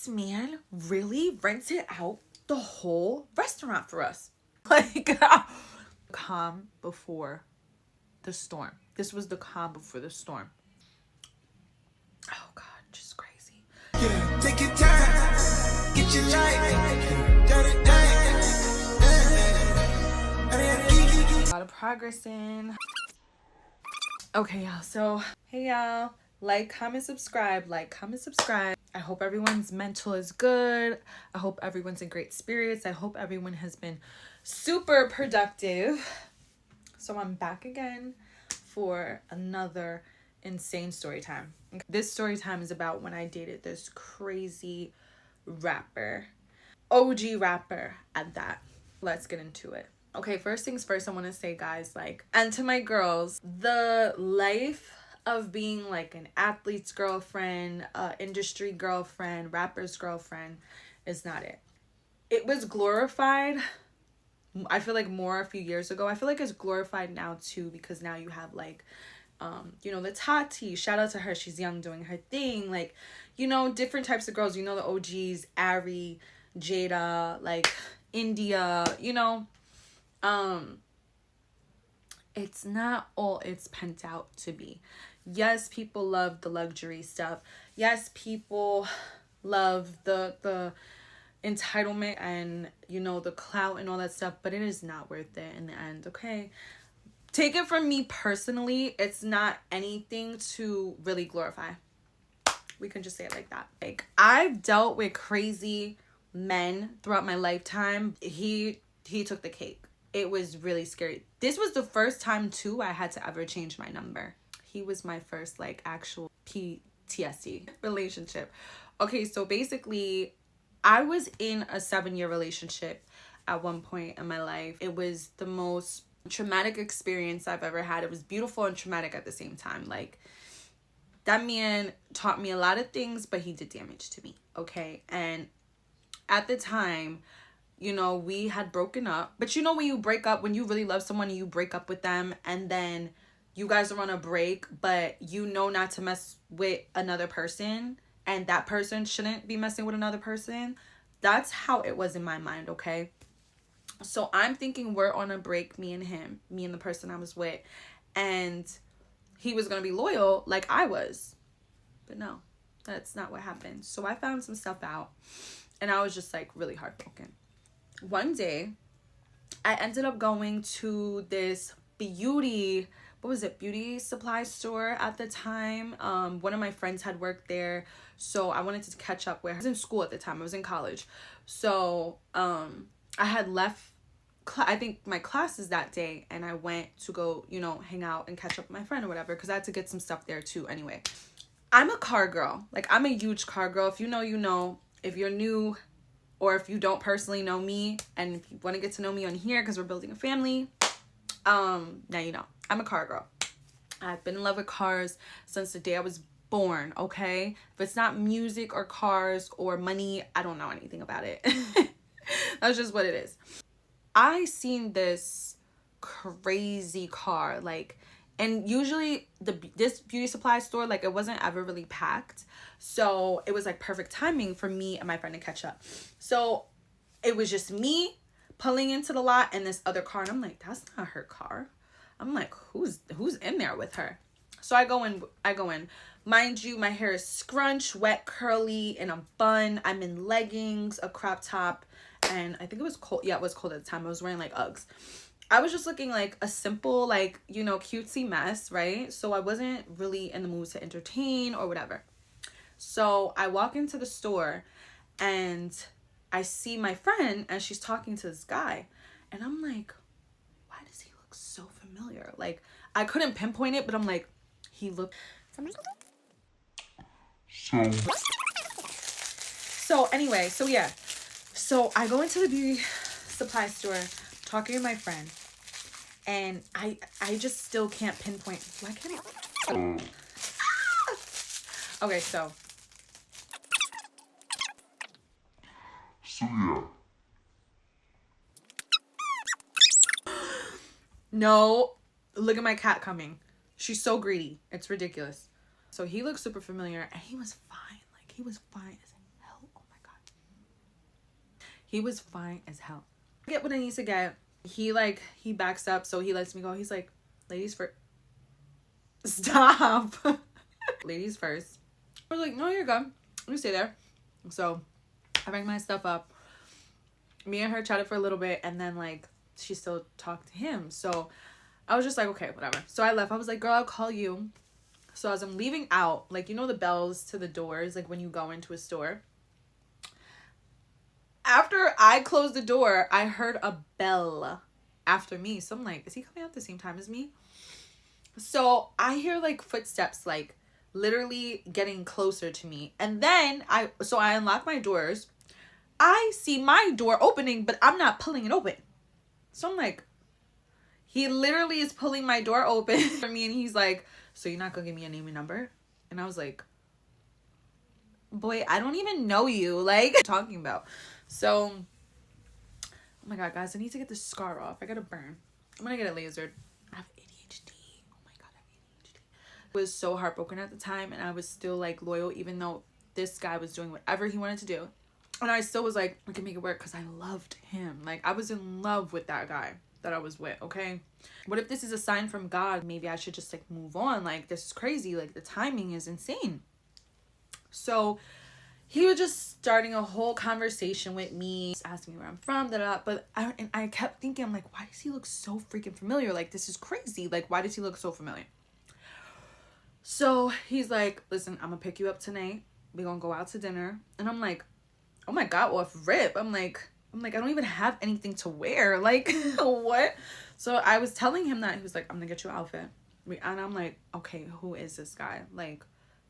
this man really rented out the whole restaurant for us. Like, calm before the storm. This was the calm before the storm. Oh God, just crazy. Yeah, take your time, get your life, a lot of progress in. Okay, y'all. So, hey, y'all. Like, comment, subscribe. Like, comment, subscribe. I hope everyone's mental is good. I hope everyone's in great spirits. I hope everyone has been super productive. So I'm back again for another insane story time. This story time is about when I dated this crazy rapper. OG rapper at that. Let's get into it. Okay, first things first, I want to say, guys, like, and to my girls, the life of being like an athlete's girlfriend, industry girlfriend, rapper's girlfriend is not it. It was glorified, I feel like, more a few years ago. I feel like it's glorified now too, because now you have like, you know, the Tati, shout out to her, she's young doing her thing, like, you know, different types of girls, you know, the OGs, Ari, Jada, like India, you know. It's not all it's pent out to be. Yes, people love the luxury stuff. Yes, people love the entitlement and, you know, the clout and all that stuff, but it is not worth it in the end, okay? Take it from me personally, it's not anything to really glorify. We can just say it like that. Like, I've dealt with crazy men throughout my lifetime. He took the cake. It was really scary. This was the first time too I had to ever change my number. He was my first like actual PTSD relationship. Okay, so basically I was in a 7-year relationship at one point in my life. It was the most traumatic experience I've ever had. It was beautiful and traumatic at the same time. Like, that man taught me a lot of things, but he did damage to me, okay? And at the time, you know, we had broken up. But you know, when you break up, when you really love someone, you break up with them and then you guys are on a break, but you know not to mess with another person and that person shouldn't be messing with another person. That's how it was in my mind, okay? So I'm thinking we're on a break, me and him, me and the person I was with, and he was going to be loyal like I was. But no, that's not what happened. So I found some stuff out and I was just like really heartbroken. One day, I ended up going to this beauty supply store at the time. One of my friends had worked there, so I wanted to catch up with her. I was in school at the time. I was in college. So I had left I think my classes that day, and I went to go, you know, hang out and catch up with my friend or whatever, because I had to get some stuff there too anyway. I'm a car girl. Like, I'm a huge car girl. If you know, you know. If you're new, or if you don't personally know me, and if you want to get to know me on here because we're building a family, now you know. I'm a car girl. I've been in love with cars since the day I was born, okay? If it's not music or cars or money, I don't know anything about it. That's just what it is. I seen this crazy car, like, and usually this beauty supply store, like, it wasn't ever really packed. So it was like perfect timing for me and my friend to catch up. So it was just me pulling into the lot and this other car. And I'm like, that's not her car. I'm like, who's in there with her? So I go in. Mind you, my hair is scrunched, wet, curly, in a bun. I'm in leggings, a crop top, and I think it was cold. Yeah, it was cold at the time. I was wearing like Uggs. I was just looking like a simple, like, you know, cutesy mess, right? So I wasn't really in the mood to entertain or whatever. So I walk into the store and I see my friend and she's talking to this guy. And I'm like, why does he look so familiar? Like, I couldn't pinpoint it, but I'm like, he looked familiar. So anyway, so yeah. So I go into the beauty supply store talking to my friend, and I just still can't pinpoint. Why can't I? Okay, so yeah. No, look at my cat coming. She's so greedy. It's ridiculous. So he looked super familiar, and he was fine. Like, he was fine as hell. Oh my He was fine as hell. I get what I need to get. He backs up, so he lets me go. He's like, ladies first. Stop. Ladies first. I was like, no, you're good. You stay there. So I bring my stuff up. Me and her chatted for a little bit, and then like she still talked to him. So I was just like, okay, whatever. So I left. I was like, girl, I'll call you. So as I'm leaving out, like, you know the bells to the doors, like when you go into a store. After I closed the door, I heard a bell after me. So I'm like, is he coming out at the same time as me? So I hear like footsteps, like literally getting closer to me. And then I unlock my doors. I see my door opening, but I'm not pulling it open. So I'm like, he literally is pulling my door open for me. And he's like, so you're not going to give me a name and number? And I was like, boy, I don't even know you. Like, what are you talking about? So, oh my God, guys, I need to get this scar off. I got to burn. I'm going to get it lasered. I have ADHD. Oh my God, I have ADHD. I was so heartbroken at the time, and I was still like loyal, even though this guy was doing whatever he wanted to do. And I still was like, I can make it work because I loved him. Like, I was in love with that guy that I was with, okay? What if this is a sign from God? Maybe I should just like move on. Like, this is crazy. Like, the timing is insane. So he was just starting a whole conversation with me, asking me where I'm from, but I kept thinking, I'm like, why does he look so freaking familiar? Like, this is crazy. Like, why does he look so familiar? So he's like, listen, I'm gonna pick you up tonight. We're gonna go out to dinner. And I'm like, oh my God, off rip. I'm like, I don't even have anything to wear. Like, what? So I was telling him that. He was like, I'm gonna get you an outfit. And I'm like, okay, who is this guy? Like,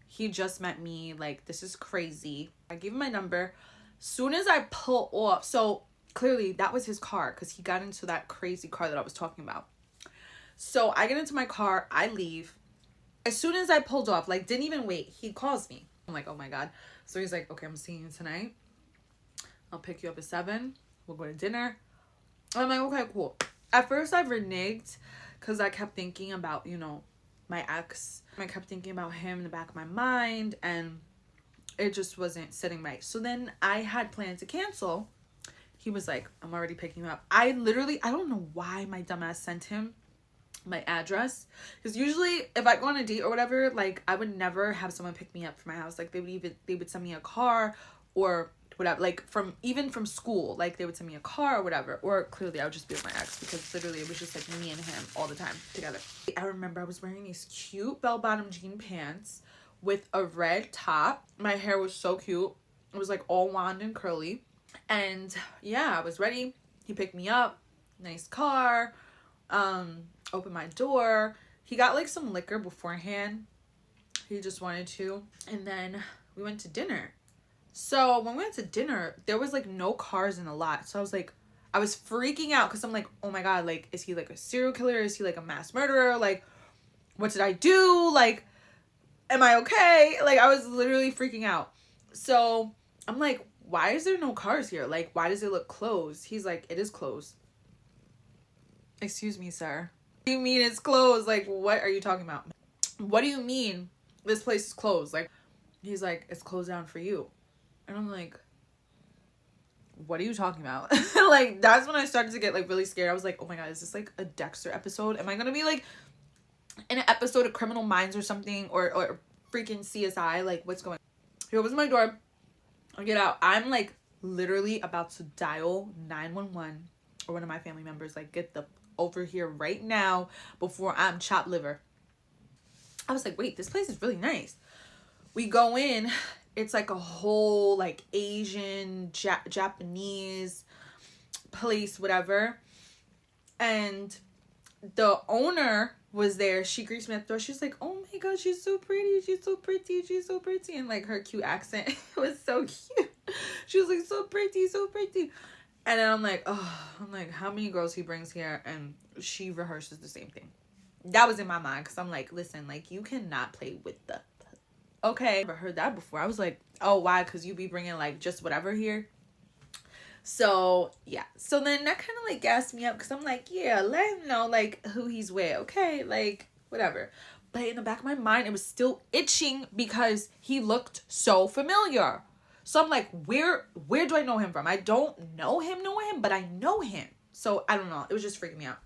he just met me. Like, this is crazy. I gave him my number. Soon as I pull off, so clearly that was his car, because he got into that crazy car that I was talking about. So I get into my car. I leave. As soon as I pulled off, like, didn't even wait, he calls me. I'm like, oh my God. So he's like, okay, I'm seeing you tonight. I'll pick you up at 7. We'll go to dinner. I'm like, okay, cool. At first I reneged because I kept thinking about, you know, my ex. I kept thinking about him in the back of my mind, and it just wasn't sitting right. So then I had planned to cancel. He was like, I'm already picking you up. I don't know why my dumbass sent him my address, because usually if I go on a date or whatever, like, I would never have someone pick me up from my house. Like, they would send me a car or whatever, like even from school, like they would send me a car or whatever, or clearly I would just be with my ex, because literally it was just like me and him all the time together. I remember I was wearing these cute bell-bottom jean pants with a red top. My hair was so cute. It was like all wand and curly. And yeah, I was ready. He picked me up. Nice car. Opened my door. He got like some liquor beforehand. He just wanted to. And then we went to dinner. So when we went to dinner, there was like no cars in the lot. So I was freaking out, because I'm like, oh my God, like, is he like a serial killer? Is he like a mass murderer? Like, what did I do? Like, am I okay? Like, I was literally freaking out. So I'm like, why is there no cars here? Like, why does it look closed? He's like, it is closed. Excuse me, sir. What do you mean it's closed? Like, what are you talking about? What do you mean this place is closed? Like, he's like, it's closed down for you. And I'm like, what are you talking about? Like, that's when I started to get like really scared. I was like, oh my God, is this like a Dexter episode? Am I gonna be like in an episode of Criminal Minds or something, or freaking CSI? Like, what's going on? He opens my door. I get out. I'm like literally about to dial 911, or one of my family members, like, get the over here right now before I'm chopped liver. I was like, wait, this place is really nice. We go in. It's like a whole like Asian, Japanese place, whatever. And the owner was there. She greets me at the door. She's like, oh my God, she's so pretty. She's so pretty. She's so pretty. And like her cute accent was so cute. She was like, so pretty, so pretty. And then I'm like, how many girls he brings here? And she rehearses the same thing. That was in my mind, because I'm like, listen, like, you cannot play with the... Okay. Never heard that before. I was like, oh, why? Because you be bringing like just whatever here. So yeah. So then that kind of like gassed me up, because I'm like, yeah, let him know like who he's with. Okay. Like, whatever. But in the back of my mind, it was still itching because he looked so familiar. So I'm like, where do I know him from? I don't know him, but I know him. So I don't know. It was just freaking me out.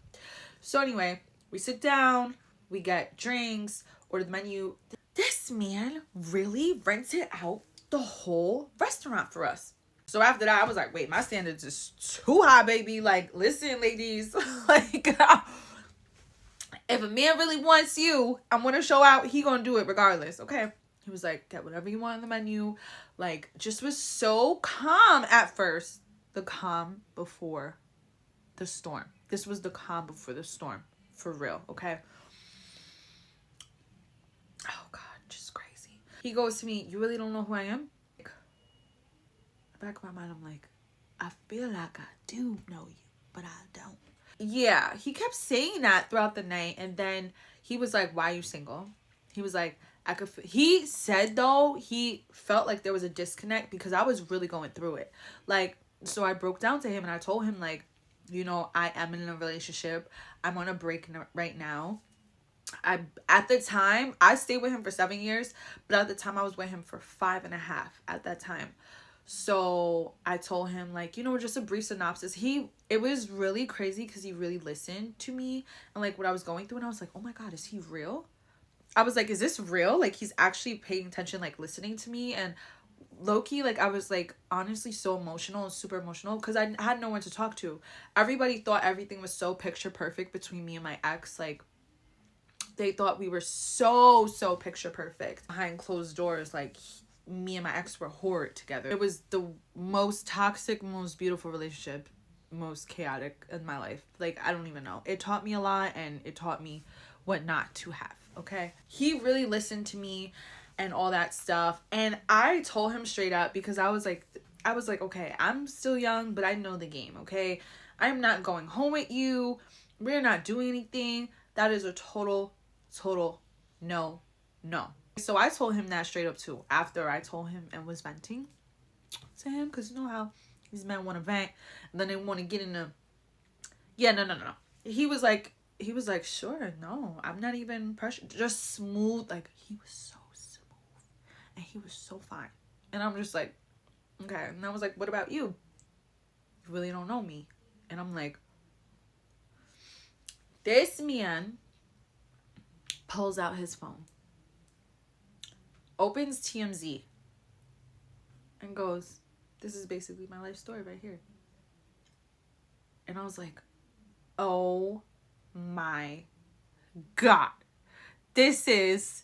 So anyway, we sit down, we get drinks, order the menu. This man really rented out the whole restaurant for us. So after that, I was like, wait, my standards is too high, baby. Like, listen, ladies, like, if a man really wants you, I'm going to show out. He going to do it regardless. Okay. He was like, get whatever you want on the menu. Like, just was so calm at first. The calm before the storm. This was the calm before the storm. For real. Okay. Oh, God. Just crazy. He goes to me, you really don't know who I am? Like, in the back of my mind, I'm like, I feel like I do know you, but I don't. Yeah, he kept saying that throughout the night. And then he was like, why are you single? He was like, he said though, he felt like there was a disconnect because I was really going through it. Like, so I broke down to him and I told him, like, you know, I am in a relationship. I'm on a break right now. At the time, I stayed with him for 7 years, but at the time I was with him for 5.5 at that time. So I told him, like, you know, just a brief synopsis. It was really crazy because he really listened to me and like what I was going through. And I was like, oh my God, is he real? I was like, is this real? Like, he's actually paying attention, like listening to me. And low-key, like, I was like honestly so emotional and super emotional because I had no one to talk to. Everybody thought everything was so picture perfect between me and my ex. Like, they thought we were so picture perfect behind closed doors. Like, me and my ex were horrid together. It was the most toxic, most beautiful relationship, most chaotic in my life. Like, I don't even know. It taught me a lot and it taught me what not to have. Okay. He really listened to me and all that stuff. And I told him straight up because I was like, okay, I'm still young, but I know the game. Okay. I'm not going home with you. We're not doing anything. That is a total no. So I told him that straight up too, after I told him and was venting to him, because you know how these men want to vent and then they want to get in a, yeah, no. He was like, sure, no, I'm not even pressured, just smooth. Like, he was so smooth and he was so fine. And I'm just like, okay. And I was like, what about you? You really don't know me. And I'm like, this man pulls out his phone, opens TMZ, and goes, this is basically my life story right here. And I was like, oh my God. This is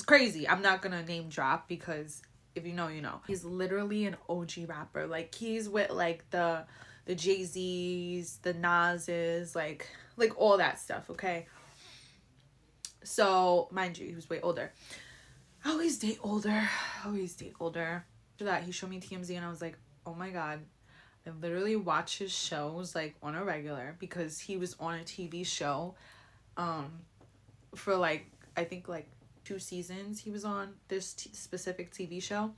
crazy. I'm not gonna name drop because if you know, you know. He's literally an OG rapper. Like, he's with like the Jay-Z's, the Nas's, like all that stuff, okay? So, mind you, he was way older. I always date older. After that, he showed me TMZ and I was like, oh my God. I literally watch his shows like on a regular because he was on a TV show for like, I think like 2 seasons he was on this specific TV show.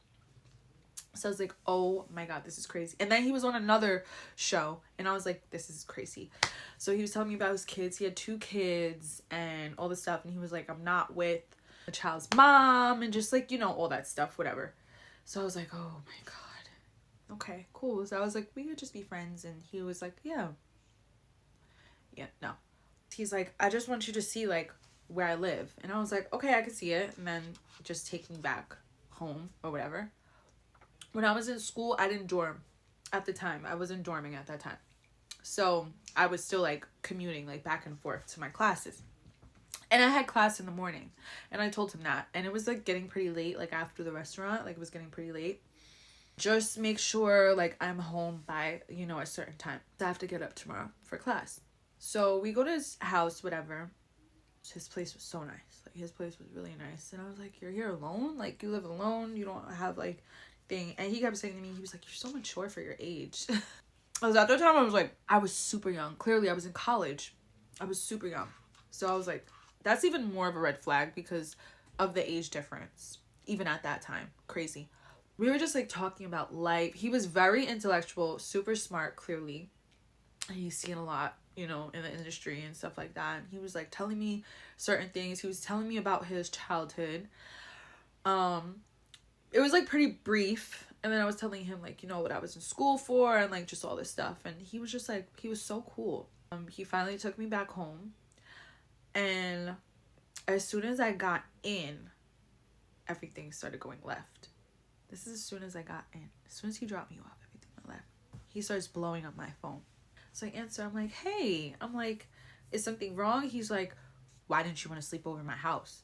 So I was like, oh my God, this is crazy. And then he was on another show and I was like, this is crazy. So he was telling me about his kids. He had 2 kids and all this stuff. And he was like, I'm not with the child's mom and just like, you know, all that stuff, whatever. So I was like, oh my God. Okay, cool. So I was like, we could just be friends. And he was like, yeah, no. He's like, I just want you to see like where I live. And I was like, okay, I can see it. And then just take me back home or whatever. When I was in school, I didn't dorm at the time. I wasn't dorming at that time. So I was still like commuting like back and forth to my classes. And I had class in the morning. And I told him that. And it was like getting pretty late, like after the restaurant. Like, it was getting pretty late. Just make sure like I'm home by, you know, a certain time. I have to get up tomorrow for class. So we go to his house, whatever. His place was so nice. Like, his place was really nice. And I was like, you're here alone? Like, you live alone? You don't have like thing? And he kept saying to me, he was like, you're so mature for your age. I was at the time, I was super young. Clearly, I was in college. I was super young. So I was like, that's even more of a red flag because of the age difference. Even at that time. Crazy. We were just like talking about life. He was very intellectual, super smart, clearly. He's seen a lot, you know, in the industry and stuff like that. And he was like telling me certain things. He was telling me about his childhood. it was like pretty brief. And then I was telling him like, you know, what I was in school for and like just all this stuff. And he was just like, he was so cool. He finally took me back home. And as soon as I got in, everything started going left. This is as soon as I got in. As soon as he dropped me off, everything went left. He starts blowing up my phone. So I answer, I'm like, hey. I'm like, is something wrong? He's like, why didn't you want to sleep over at my house?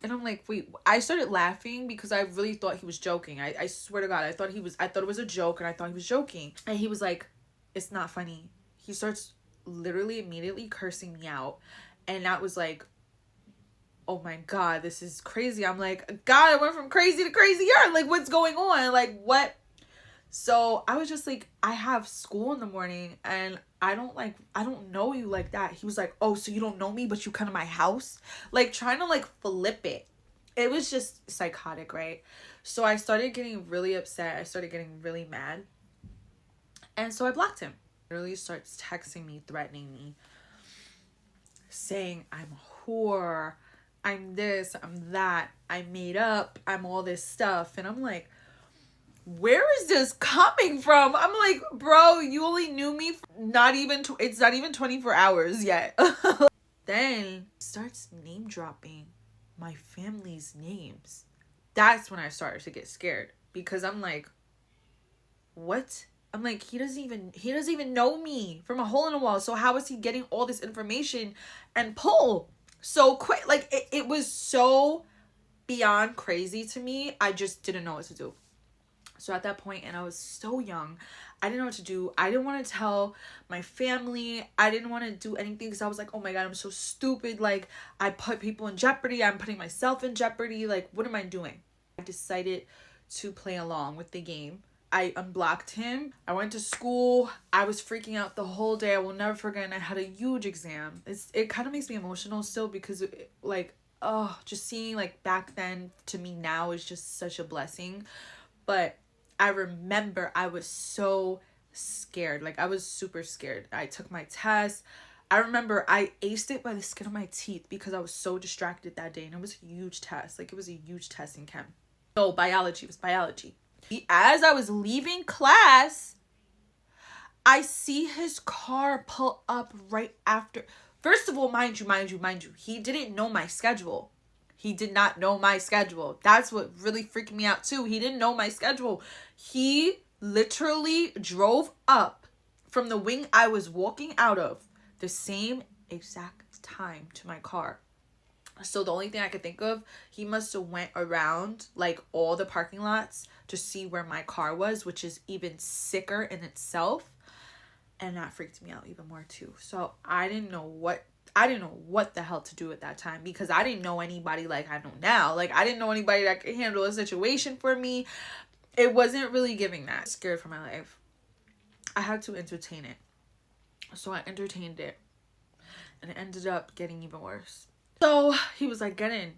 And I'm like, wait, I started laughing because I really thought he was joking. I swear to God, I thought it was a joke and I thought he was joking. And he was like, it's not funny. He starts literally immediately cursing me out. And that was like, oh my God, this is crazy. I'm like, God, I went from crazy to crazier. Like, what's going on? Like, what? So I was just like, I have school in the morning and I don't know you like that. He was like, oh, so you don't know me, but you come to my house? Like trying to like flip it. It was just psychotic, right? So I started getting really upset. I started getting really mad. And so I blocked him. He really starts texting me, threatening me, saying I'm a whore, I'm this, I'm that, I'm made up, I'm all this stuff. And I'm like, where is this coming from? I'm like, bro, you only knew me for it's not even 24 hours yet. Then starts name dropping my family's names. That's when I started to get scared because I'm like, what? I'm like, he doesn't even know me from a hole in the wall. So how is he getting all this information and pull so quick? Like it was so beyond crazy to me. I just didn't know what to do. So at that point, and I was so young, I didn't know what to do. I didn't want to tell my family. I didn't want to do anything because I was like, oh my God, I'm so stupid. Like, I put people in jeopardy. I'm putting myself in jeopardy. Like, what am I doing? I decided to play along with the game. I unblocked him. I went to school. I was freaking out the whole day. I will never forget. And I had a huge exam. It kind of makes me emotional still because just seeing like back then to me now is just such a blessing. But I remember I was so scared. Like, I was super scared. I took my test. I remember I aced it by the skin of my teeth because I was so distracted that day. And it was a huge test. Like, it was a huge test in chem. No, biology. It was biology. As I was leaving class, I see his car pull up right after. First of all, mind you, he didn't know my schedule. He did not know my schedule. That's what really freaked me out too. He didn't know my schedule. He literally drove up from the wing I was walking out of the same exact time to my car. So the only thing I could think of, he must have went around like all the parking lots to see where my car was, which is even sicker in itself. And that freaked me out even more too. So I didn't know what the hell to do at that time because I didn't know anybody like I know now. Like, I didn't know anybody that could handle a situation for me. It wasn't really giving that. Scared for my life. I had to entertain it. So I entertained it. And it ended up getting even worse. So he was like, get in.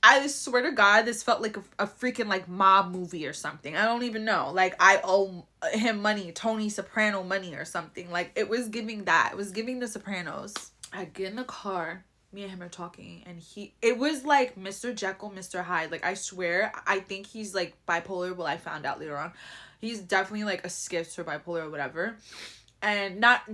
I swear to God, this felt like a freaking like mob movie or something. I don't even know. Like, I owe him money, Tony Soprano money or something. Like, it was giving that. It was giving The Sopranos. I get in the car, me and him are talking, and it was like Mr. Jekyll, Mr. Hyde. Like, I swear, I think he's like bipolar. Well, I found out later on. He's definitely like a schizo or bipolar or whatever. And not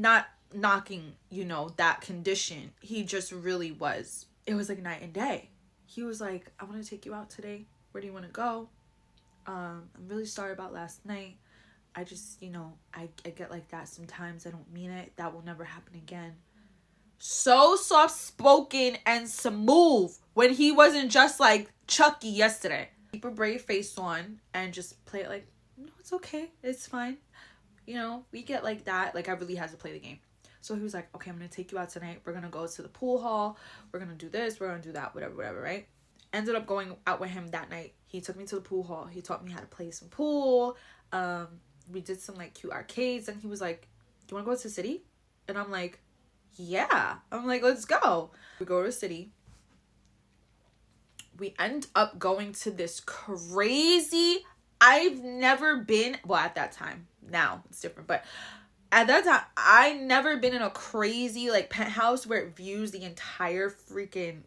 knocking, you know, that condition. He just really was. It was like night and day. He was like, I want to take you out today. Where do you want to go? I'm really sorry about last night. I just, you know, I get like that sometimes. I don't mean it. That will never happen again. So soft-spoken and smooth when he wasn't just like Chucky yesterday. Keep a brave face on and just play it like, no, it's okay. It's fine. You know, we get like that. Like, I really had to play the game. So he was like, okay, I'm going to take you out tonight. We're going to go to the pool hall. We're going to do this. We're going to do that. Whatever, right? Ended up going out with him that night. He took me to the pool hall. He taught me how to play some pool. We did some like cute arcades. And he was like, do you want to go to the city? And I'm like, yeah. I'm like, let's go. We go to the city. We end up going to this crazy, I've never been, well, at that time, now it's different, but at that time, I never been in a crazy like penthouse where it views the entire freaking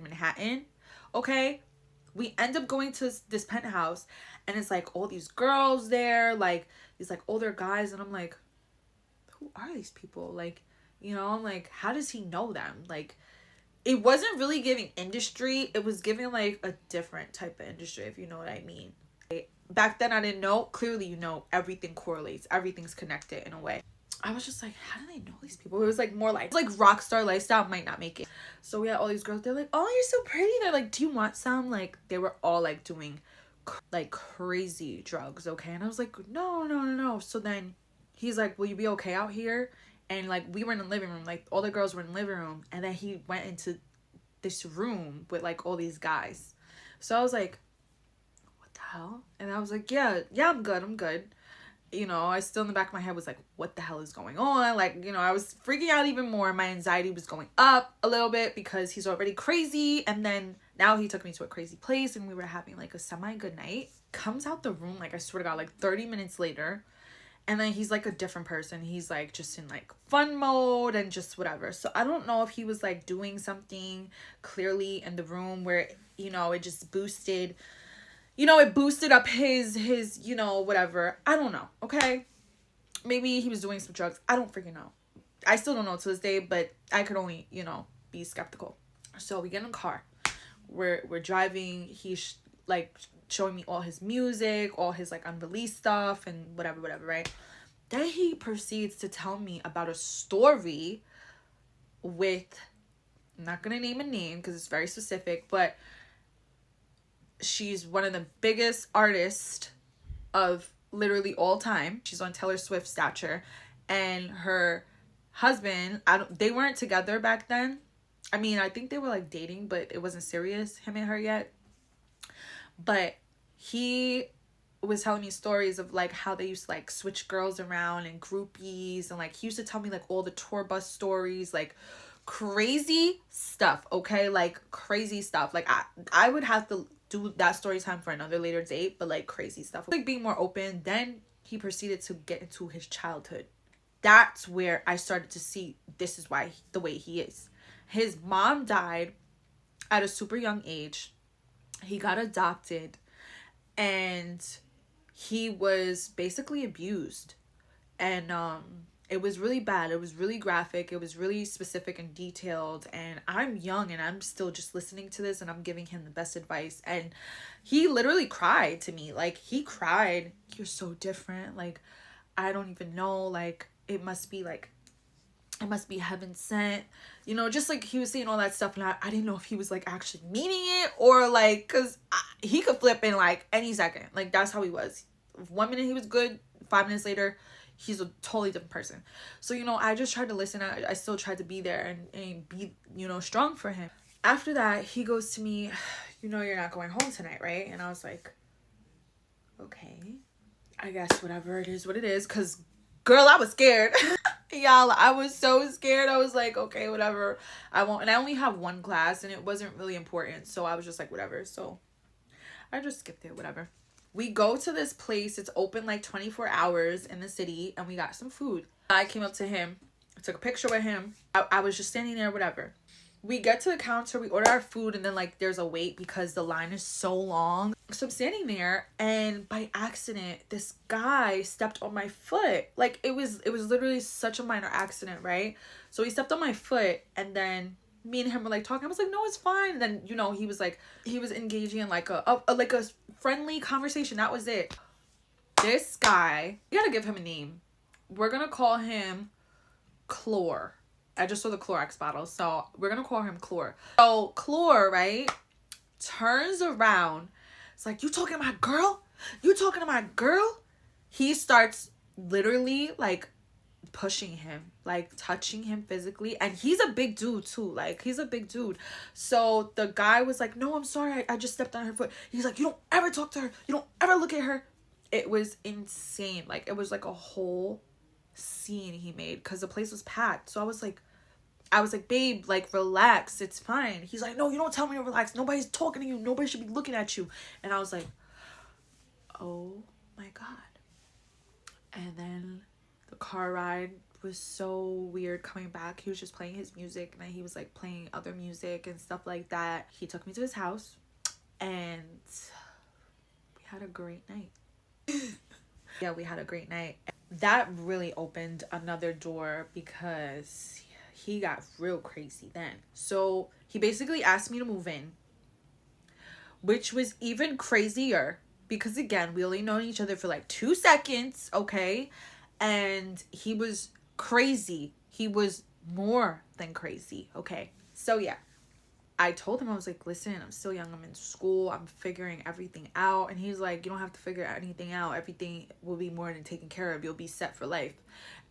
Manhattan. Okay, we end up going to this penthouse, and it's like all these girls there, like these like older guys, and I'm like, who are these people? Like, you know, I'm like, how does he know them? Like, it wasn't really giving industry, it was giving like a different type of industry, if you know what I mean. Back then I didn't know. Clearly, you know, everything correlates, everything's connected in a way. I was just like, how do they know these people? It was like more like rock star lifestyle, might not make it. So we had all these girls, they're like, oh, you're so pretty. They're like, do you want some? Like, they were all like doing like crazy drugs, okay? And I was like, no, no, no, no. So then he's like, will you be okay out here? And like, we were in the living room, like all the girls were in the living room, and then he went into this room with like all these guys. So I was like, what the hell? And I was like, yeah, I'm good. You know, I still in the back of my head was like, what the hell is going on? Like, you know, I was freaking out even more. My anxiety was going up a little bit because he's already crazy. And then now he took me to a crazy place and we were having like a semi-good night. Comes out the room, like I swear to God, like 30 minutes later. And then he's like a different person. He's like just in like fun mode and just whatever. So I don't know if he was like doing something clearly in the room where, you know, it just boosted, you know, it boosted up his, you know, whatever. I don't know. Okay. Maybe he was doing some drugs. I don't freaking know. I still don't know to this day, but I could only, you know, be skeptical. So we get in a car. We're driving. He's like showing me all his music, all his like unreleased stuff and whatever, right? Then he proceeds to tell me about a story with, I'm not going to name a name because it's very specific, but she's one of the biggest artists of literally all time. She's on Taylor Swift stature, and her husband, they weren't together back then. I mean, I think they were like dating, but it wasn't serious, him and her yet. But he was telling me stories of like how they used to like switch girls around and groupies, and like he used to tell me like all the tour bus stories, like crazy stuff, okay? Like crazy stuff. Like I would have to do that story time for another later date, but like crazy stuff. Like being more open. Then he proceeded to get into his childhood. That's where I started to see this is why the way he is. His mom died at a super young age. He got adopted and he was basically abused. And it was really bad. It was really graphic. It was really specific and detailed. And I'm young and I'm still just listening to this and I'm giving him the best advice. And he literally cried to me. Like, he cried. You're so different. Like, I don't even know. Like, it must be heaven sent. You know, just like he was saying all that stuff. And I didn't know if he was like actually meaning it or like, because he could flip in like any second. Like, that's how he was. 1 minute he was good. 5 minutes later, he's a totally different person. So, you know, I just tried to listen. I still tried to be there and be, you know, strong for him. After that, he goes to me, you know, you're not going home tonight, right? And I was like, okay, I guess whatever it is, what it is. Because, girl, I was scared. Y'all, I was so scared. I was like, okay, whatever. I won't. And I only have one class and it wasn't really important. So I was just like, whatever. So I just skipped it, whatever. We go to this place. It's open like 24 hours in the city. And we got some food. I came up to him. I took a picture with him. I was just standing there, whatever. We get to the counter. We order our food. And then like there's a wait because the line is so long. So I'm standing there. And by accident, this guy stepped on my foot. Like it was literally such a minor accident, right? So he stepped on my foot. And then me and him were like talking. I was like, no, it's fine. And then, you know, he was engaging in like a friendly conversation. That was it. This guy, you gotta give him a name. We're gonna call him Chlor. I just saw the Clorox bottle, so we're gonna call him Chlor. So Chlor, right, turns around. It's like, you talking to my girl? You talking to my girl? He starts literally like pushing him, like touching him physically, and he's a big dude too. Like, he's a big dude. So the guy was like, no, I'm sorry, I just stepped on her foot. He's like, you don't ever talk to her, you don't ever look at her. It was insane. Like, it was like a whole scene he made because the place was packed. So I was like, babe, like, relax, it's fine. He's like, no, you don't tell me to relax, nobody's talking to you, nobody should be looking at you. And I was like, oh my God. And then the car ride was so weird coming back. He was just playing his music and then he was like playing other music and stuff like that. He took me to his house. and we had a great night. Yeah, we had a great night. That really opened another door because he got real crazy then. So he basically asked me to move in, which was even crazier because, again, we only known each other for like 2 seconds, okay? And he was crazy. He was more than crazy, okay? So yeah, I told him, I was like, listen, I'm still young, I'm in school, I'm figuring everything out. And he's like, you don't have to figure anything out, everything will be more than taken care of, you'll be set for life.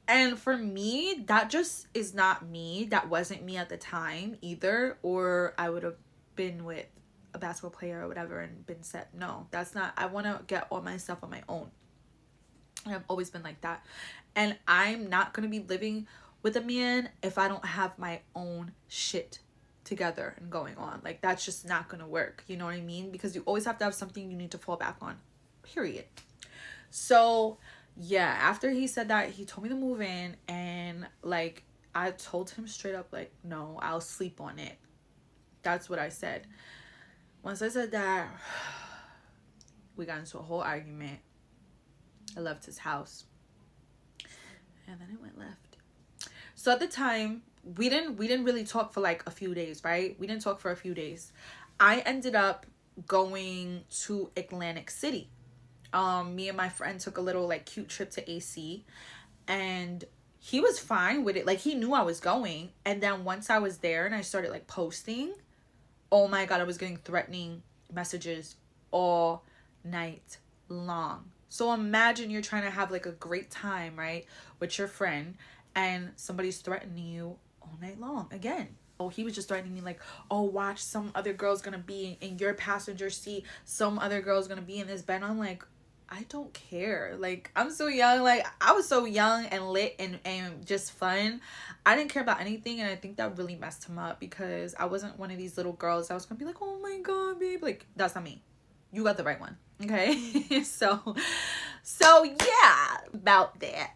And for me, that just is not me. That wasn't me at the time either, or I would have been with a basketball player or whatever and been set. No, that's not. I want to get all my stuff on my own, and I've always been like that. And I'm not going to be living with a man if I don't have my own shit together and going on. Like, that's just not going to work, you know what I mean? Because you always have to have something you need to fall back on, period. So yeah, after he said that, he told me to move in, and like, I told him straight up, like, no, I'll sleep on it. That's what I said. Once I said that, we got into a whole argument. I left his house, and then it went left. So at the time, we didn't really talk for like a few days, right? We didn't talk for a few days. I ended up going to Atlantic City. Me and my friend took a little like cute trip to AC, and he was fine with it. Like, he knew I was going. And then once I was there and I started like posting, oh my God, I was getting threatening messages all night long. So imagine you're trying to have like a great time, right, with your friend, and somebody's threatening you all night long again. Oh, he was just threatening me like, oh, watch, some other girl's gonna be in your passenger seat, some other girl's gonna be in this bed. I'm like, I don't care. Like, I'm so young. Like, I was so young and lit and just fun. I didn't care about anything, and I think that really messed him up because I wasn't one of these little girls that was gonna be like, oh my God, babe. Like, that's not me. You got the right one, okay? so yeah, about that.